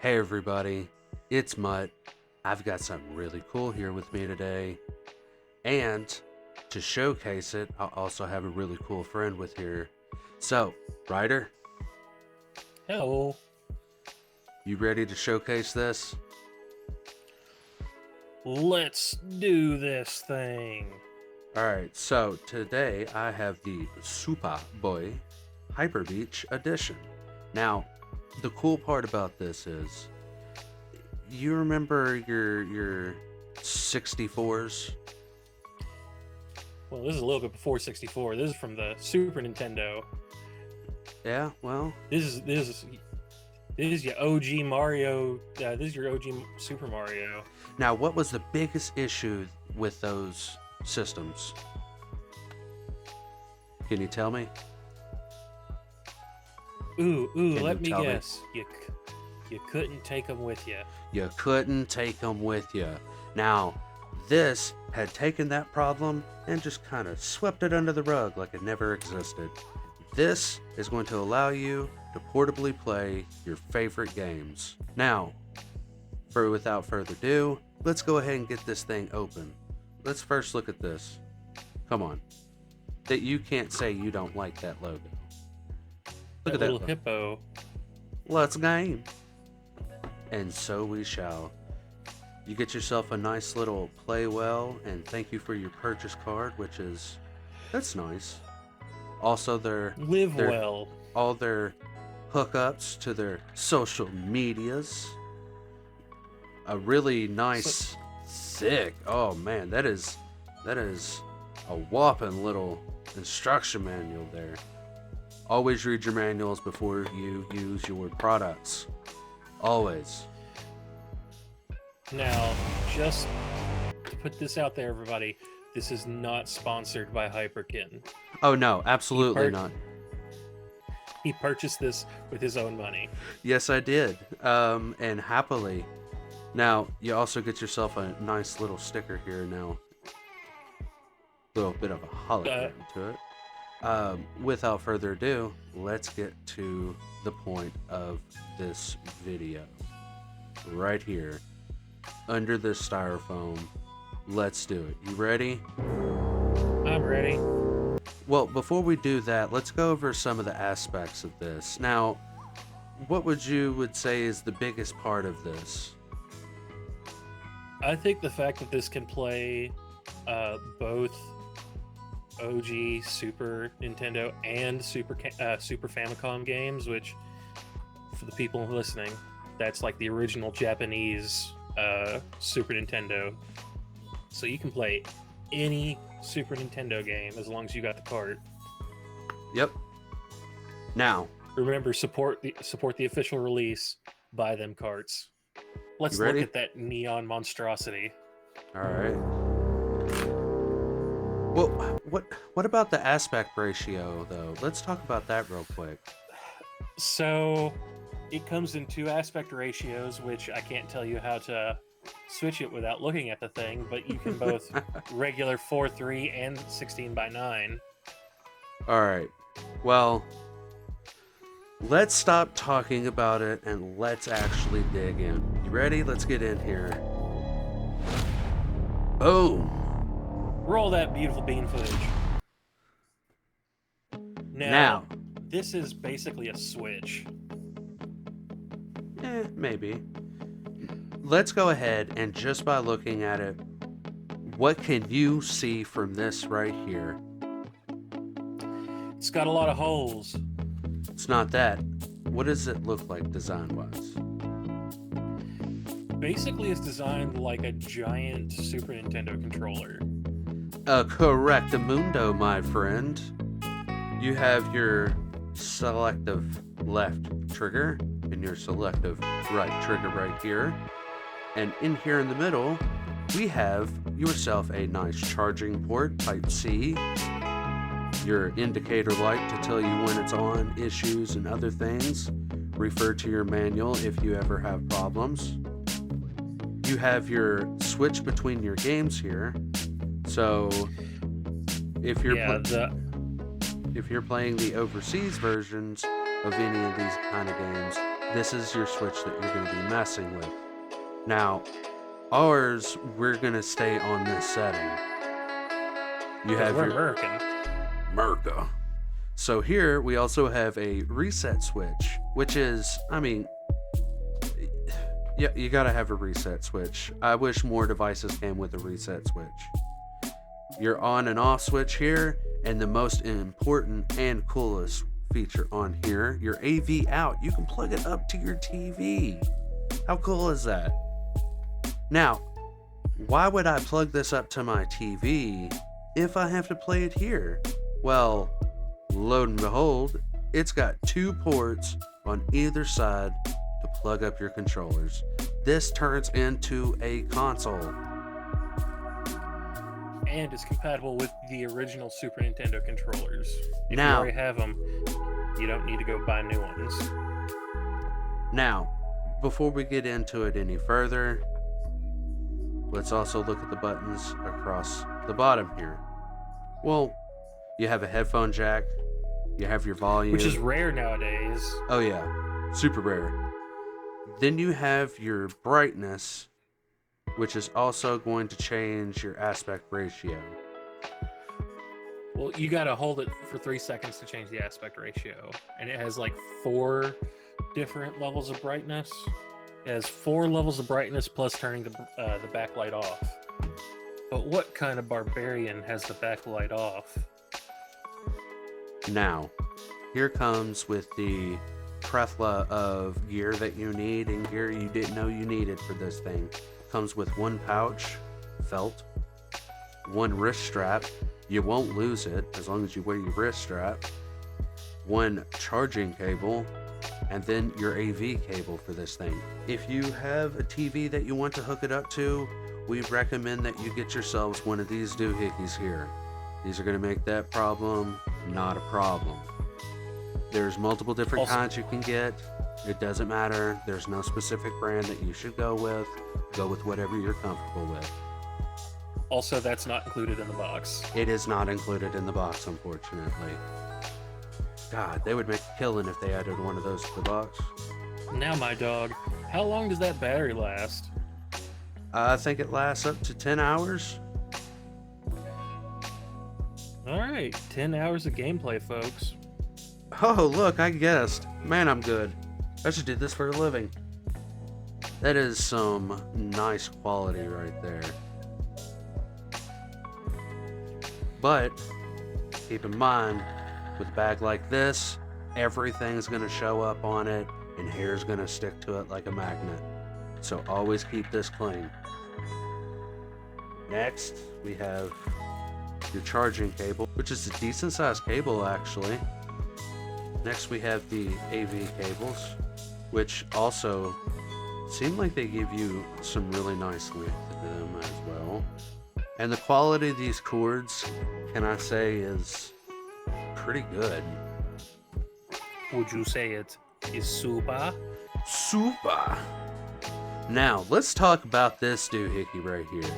Hey everybody, it's Mutt. I've got something really cool here with me today. And to showcase it, I'll also have a really cool friend with here. So, Ryder, Hello. you ready to showcase this? Let's do this thing. Alright, so today I have the Supaboy Hyper Beach Edition. Now, the cool part about this is, you remember your 64s? Well, this is a little bit before 64. This is from the Super Nintendo. Yeah, well, This is your OG Mario. This is your OG Super Mario. now what was the biggest issue with those systems? Can you tell me? Ooh, Can let you me tell me? guess. You couldn't take them with you. You couldn't take them with you. Now, this had taken that problem and just kind of swept it under the rug like it never existed. This is going to allow you to portably play your favorite games. Now, without further ado, let's go ahead and get this thing open. Let's first look at this. Come on. That you can't say you don't like that logo. Look That at that little logo. hippo. Let's game. And so we shall. You get yourself a nice little play well, and thank you for your purchase card, that's nice. Also, Live their well. all their hookups to their social medias. A really nice, sick. Oh man, that is a whopping little instruction manual there. Always read your manuals before you use your products. Always. Now, just to put this out there, everybody, this is not sponsored by Hyperkin. Oh no, absolutely He not. He purchased this with his own money. Yes, I did. And happily. Now, you also get yourself a nice little sticker here now. Little bit of a hologram to it. Without further ado, let's get to the point of this video. Right here. Under this styrofoam. Let's do it. You ready? I'm ready. Well, before we do that, let's go over some of the aspects of this. Now, what would say is the biggest part of this? I think the fact that this can play both OG Super Nintendo and Super Famicom games, which, for the people listening, that's like the original Japanese Super Nintendo. So you can play any Super Nintendo game as long as you got the cart. Yep. Now, Remember, support the official release. Buy them carts. Let's you ready? look at that neon monstrosity. All right. Well, what about the aspect ratio though? Let's talk about that real quick. So it comes in two aspect ratios, which I can't tell you how to switch it without looking at the thing, but you can both regular 4:3 and 16:9. All right. Well, let's stop talking about it and let's actually dig in. You ready? Let's get in here. Boom. Roll that beautiful bean footage. Now. This is basically a Switch. Maybe. Let's go ahead and just by looking at it, what can you see from this right here? It's got a lot of holes. It's not that. What does it look like design-wise? Basically, it's designed like a giant Super Nintendo controller. Correctamundo, my friend. You have your selective left trigger and your selective right trigger right here. And in here in the middle, we have yourself a nice charging port, type C. Your indicator light to tell you when it's on, issues, and other things. Refer to your manual if you ever have problems. You have your switch between your games here. So if you're if you're playing the overseas versions of any of these kind of games, this is your switch that you're going to be messing with. Now, ours, we're going to stay on this setting. You have We're your American. Merca. So here we also have a reset switch, which is, I mean, yeah, you gotta have a reset switch. I wish more devices came with a reset switch. Your on and off switch here, and the most important and coolest feature on here, your AV out. You can plug it up to your TV. How cool is that? Now, why would I plug this up to my TV if I have to play it here? Well, lo and behold, it's got 2 ports on either side to plug up your controllers. This turns into a console. And it's compatible with the original Super Nintendo controllers. If Now- you already have them, you don't need to go buy new ones. Now, before we get into it any further, let's also look at the buttons across the bottom here. Well, you have a headphone jack, you have your volume. Which is rare nowadays. Oh yeah, super rare. Then you have your brightness, which is also going to change your aspect ratio. Well, you gotta hold it for 3 seconds to change the aspect ratio. And it has like 4 different levels of brightness. It has 4 levels of brightness plus turning the backlight off. But what kind of barbarian has the backlight off? Now, here comes with the plethora of gear that you need and gear you didn't know you needed for this thing. Comes with 1 pouch, felt, 1 wrist strap. You won't lose it as long as you wear your wrist strap. 1 charging cable, and then your AV cable for this thing. If you have a TV that you want to hook it up to, we recommend that you get yourselves one of these doohickeys here. These are going to make that problem not a problem. There's multiple different kinds you can get. It doesn't matter. There's no specific brand that you should go with. Go with whatever you're comfortable with. Also, that's not included in the box. It is not included in the box, unfortunately. God, they would make a killing if they added one of those to the box. Now, my dog, how long does that battery last? I think it lasts up to 10 hours. Alright, 10 hours of gameplay, folks. Oh, look, I guessed. Man, I'm good. I should do this for a living. That is some nice quality right there. But, keep in mind, with a bag like this, everything's going to show up on it, and hair's going to stick to it like a magnet. So always keep this clean. Next, we have your charging cable, which is a decent sized cable actually. Next we have the AV cables, which also seem like they give you some really nice length to them as well. And the quality of these cords, can I say, is pretty good. Would you say it is super? Super! Now, let's talk about this doohickey right here.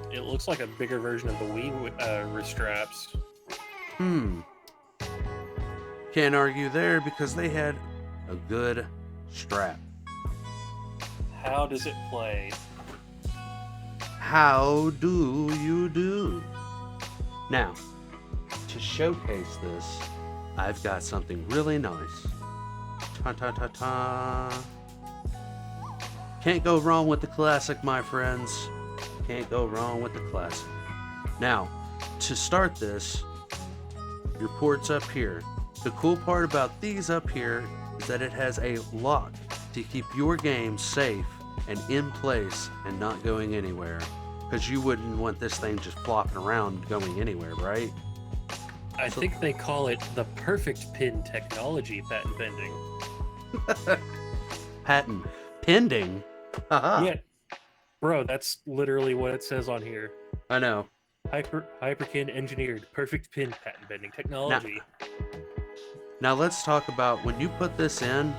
It looks like a bigger version of the Wii wrist straps. Can't argue there because they had a good strap. How does it play? How do you do? Now, to showcase this, I've got something really nice. Ta-ta-ta-ta. Can't go wrong with the classic, my friends. Can't go wrong with the classic. Now, to start this, your port's up here. The cool part about these up here is that it has a lock to keep your game safe and in place and not going anywhere. Because you wouldn't want this thing just flopping around going anywhere, right? I think they call it the perfect pin technology, patent pending. Patent pending? Haha. Yeah, bro, that's literally what it says on here. I know. Hyperkin engineered perfect pin patent pending technology. Now let's talk about when you put this in,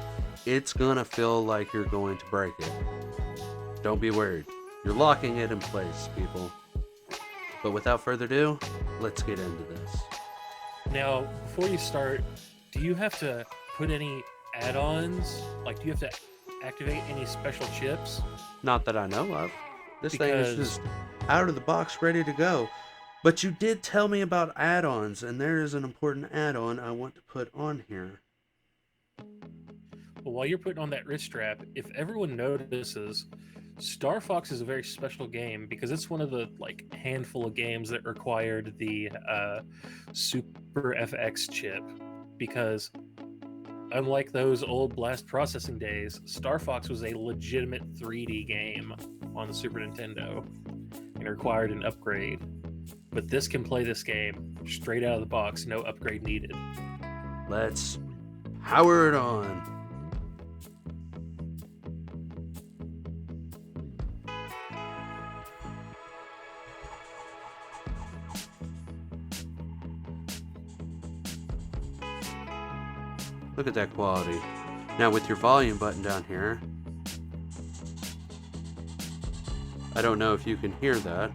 it's gonna feel like you're going to break it. Don't be worried. You're locking it in place, people. But without further ado, let's get into this. Now, before you start, do you have to put any add-ons? Like, do you have to activate any special chips? Not that I know of. This thing is Because just out of the box, ready to go. But you did tell me about add-ons, and there is an important add-on I want to put on here. well, while you're putting on that wrist strap, if everyone notices, Star Fox is a very special game because it's one of the like handful of games that required the Super FX chip. Because unlike those old blast processing days, Star Fox was a legitimate 3D game on the Super Nintendo and required an upgrade. But this can play this game straight out of the box, no upgrade needed. Let's power it on. Look at that quality. Now with your volume button down here, I don't know if you can hear that.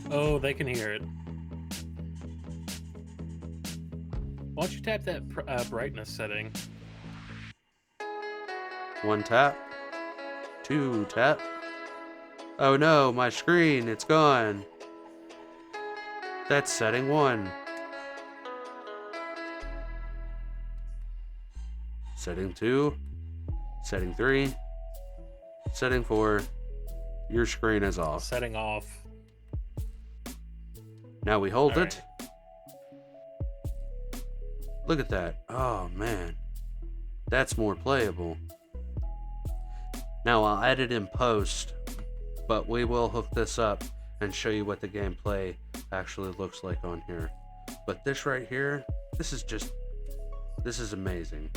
Oh, they can hear it. Why don't you tap that brightness setting? 1 tap, 2 tap. Oh no, my screen, it's gone. That's setting 1. Setting 2, setting 3, setting 4. Your screen is off. Setting off. Now we hold All it. Look at that. Oh man, that's more playable. Now I'll edit in post, but we will hook this up and show you what the gameplay actually looks like on here. But this right here, this is amazing.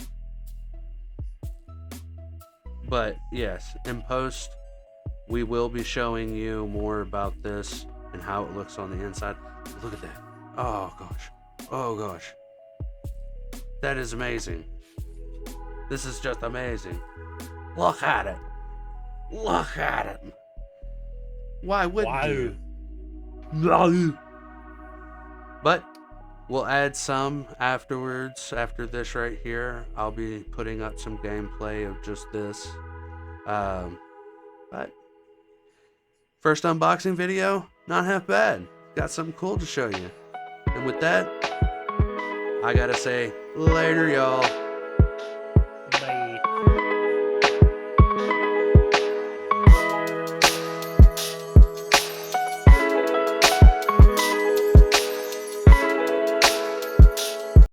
But yes, in post, we will be showing you more about this and how it looks on the inside. Look at that. Oh gosh. Oh gosh. That is amazing. This is just amazing. Look at it. Look at it. Why wouldn't you? Wow. But we'll add some afterwards. After this right here, I'll be putting up some gameplay of just this. But first unboxing video, not half bad. Got something cool to show you. And with that, I gotta say, later, y'all.